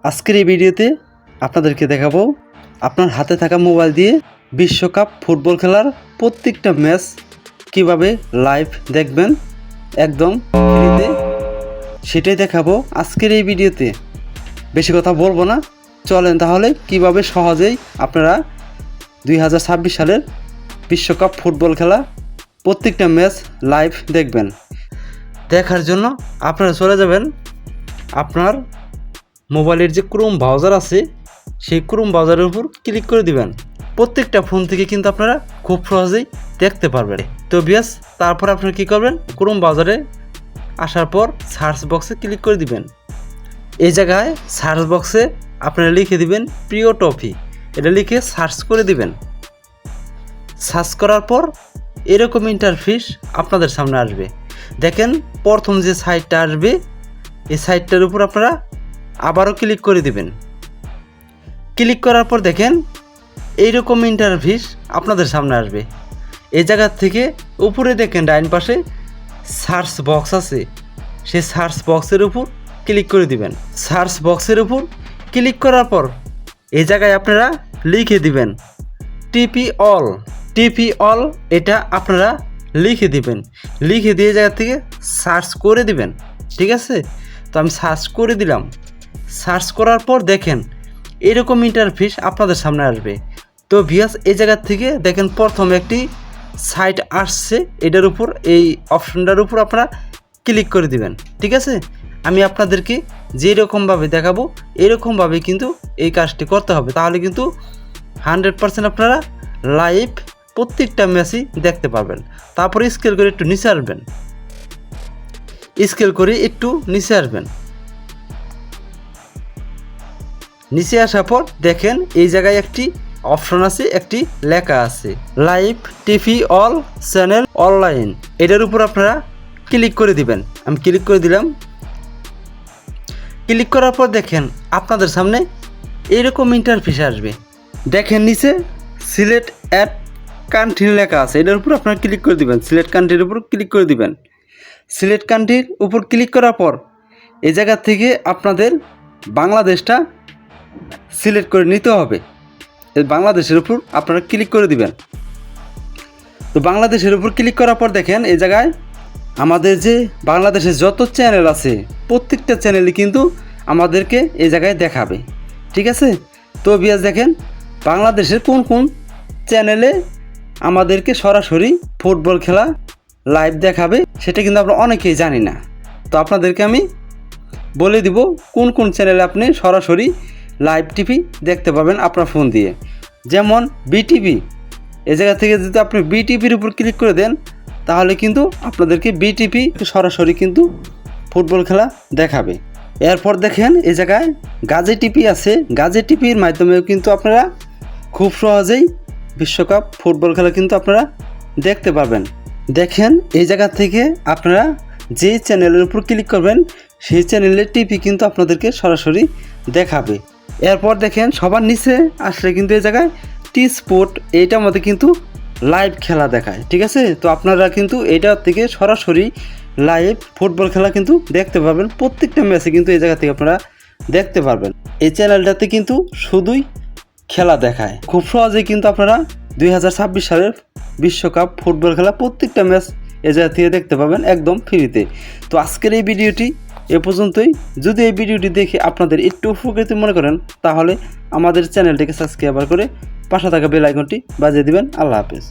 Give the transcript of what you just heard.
আজকের এই ভিডিওতে আপনাদেরকে দেখাবো আপনার হাতে থাকা মোবাইল দিয়ে বিশ্বকাপ ফুটবল খেলার প্রত্যেকটা ম্যাচ কিভাবে লাইভ দেখবেন একদম ফ্রিতে, সেটাই দেখাবো আজকের এই ভিডিওতে। বেশি কথা বলবো না, চলেন তাহলে কিভাবে সহজেই আপনারা 2026 সালের বিশ্বকাপ ফুটবল খেলা প্রত্যেকটা ম্যাচ লাইভ দেখবেন। দেখার জন্য আপনারা চলে যাবেন আপনার মোবাইলের যে ক্রোম ব্রাউজার আছে সেই ক্রোম ব্রাউজারের উপর ক্লিক করে দিবেন। প্রত্যেকটা ফোন থেকে কিন্তু আপনারা খুব সহজেই দেখতে পারবেন। তো বিয়াস, তারপর আপনারা কী করবেন, ক্রোম ব্রাউজারে আসার পর সার্চ বক্সে ক্লিক করে দিবেন। এই জায়গায় সার্চ বক্সে আপনারা লিখে দিবেন প্রিয় ট্রফি, এটা লিখে সার্চ করে দিবেন। সার্চ করার পর এরকম ইন্টারফেস আপনাদের সামনে আসবে। দেখেন প্রথম যে সাইটটা আসবে এই সাইটটার উপর আপনারা আবারও ক্লিক করে দিবেন। ক্লিক করার পর দেখেন এইরকম ইন্টারফেস আপনাদের সামনে আসবে। এই জায়গা থেকে উপরে দেখেন ডাইন পাশে সার্চ বক্স আছে, সেই সার্চ বক্সের উপর ক্লিক করে দিবেন। সার্চ বক্সের উপর ক্লিক করার পর এই জায়গায় আপনারা লিখে দিবেন টিপি অল, এটা আপনারা লিখে দিবেন। লিখে দিয়ে জায়গা থেকে সার্চ করে দিবেন, ঠিক আছে? তো আমি সার্চ করে দিলাম। সার্চ করার পর দেখেন এরকম ইন্টারফেস আপনাদের সামনে আসবে। তো ভিউয়ার্স, এই জায়গা থেকে দেখেন প্রথম একটি সাইট আসছে, এটার উপর এই অপশনটার উপর আপনারা ক্লিক করে দিবেন, ঠিক আছে? আমি আপনাদেরকে যেরকমভাবে দেখাবো এরকমভাবে কিন্তু এই কাজটি করতে হবে, তাহলে কিন্তু 100% আপনারা লাইভ প্রত্যেকটা ম্যাচই দেখতে পারবেন। তারপরে স্কেল করে একটু নিচে আসবেন, স্কেল করে একটু নিচে আসবেন। নিচে আসার পর দেখেন এই জায়গায় একটি অপশন আছে, একটি লেখা আছে live TV all channel online, এটার উপর আপনারা ক্লিক করে দিবেন। আমি ক্লিক করে দিলাম। ক্লিক করার পর দেখেন আপনাদের সামনে এরকম ইন্টারফেস আসবে। দেখেন নিচে সিলেক্ট অ্যাড কান্ট্রি লেখা আছে, এটার উপর আপনারা ক্লিক করে দিবেন। সিলেক্ট কান্ট্রির উপর ক্লিক করে দিবেন। সিলেক্ট কান্ট্রির উপর ক্লিক করার পর এই জায়গা থেকে আপনাদের বাংলাদেশটা সিলেক্ট করে নিতে হবে। বাংলাদেশের উপর আপনারা ক্লিক করে দিবেন। তো বাংলাদেশের উপর ক্লিক করার পর দেখেন এই জায়গায় আমাদের যে বাংলাদেশের যত চ্যানেল আছে প্রত্যেকটা চ্যানেলই কিন্তু আমাদেরকে এই জায়গায় দেখাবে, ঠিক আছে? তো ভিউয়ার্স, দেখেন বাংলাদেশের কোন কোন চ্যানেলে আমাদেরকে সরাসরি ফুটবল খেলা লাইভ দেখাবে সেটা কিন্তু আমরা অনেকেই জানি না। তো আপনাদেরকে আমি বলে দিব কোন কোন চ্যানেলে আপনি সরাসরি লাইভ টিভি দেখতে পাবেন আপনার ফোন দিয়ে। যেমন বিটিভি, এই জায়গা থেকে যদি আপনি বিটিভির উপর ক্লিক করে দেন তাহলে কিন্তু আপনাদেরকে বিটিভি সরাসরি কিন্তু ফুটবল খেলা দেখাবে। এরপর দেখেন এই জায়গায় গাজী টিভি আছে, গাজী টিভির মাধ্যমেও কিন্তু আপনারা খুব সহজেই বিশ্বকাপ ফুটবল খেলা কিন্তু আপনারা দেখতে পারবেন। দেখেন এই জায়গা থেকে আপনারা যে চ্যানেলের উপর ক্লিক করবেন সেই চ্যানেলের টিভি কিন্তু আপনাদেরকে সরাসরি দেখাবে। এরপর দেখেন সবার নিচে আসলে কিন্তু এই জায়গায় টি স্পোর্ট, এইটার মধ্যে কিন্তু লাইভ খেলা দেখায়, ঠিক আছে? তো আপনারা কিন্তু এইটার থেকে সরাসরি লাইভ ফুটবল খেলা কিন্তু দেখতে পারবেন। প্রত্যেকটা ম্যাচে কিন্তু এই জায়গা থেকে আপনারা দেখতে পারবেন। এই চ্যানেলটাতে কিন্তু শুধুই খেলা দেখায়। খুব সহজেই কিন্তু আপনারা 2026 সালের বিশ্বকাপ ফুটবল খেলা প্রত্যেকটা ম্যাচ এই জায়গা থেকে দেখতে পাবেন একদম ফ্রিতে। তো আজকের এই ভিডিওটি এ পর্যন্তই। যদি এই ভিডিওটি দেখে আপনাদের একটু উপকৃত মনে করেন তাহলে আমাদের চ্যানেলটিকে সাবস্ক্রাইব করে পাশে থাকা বেল আইকনটি বাজিয়ে দিবেন। আল্লাহ হাফেজ।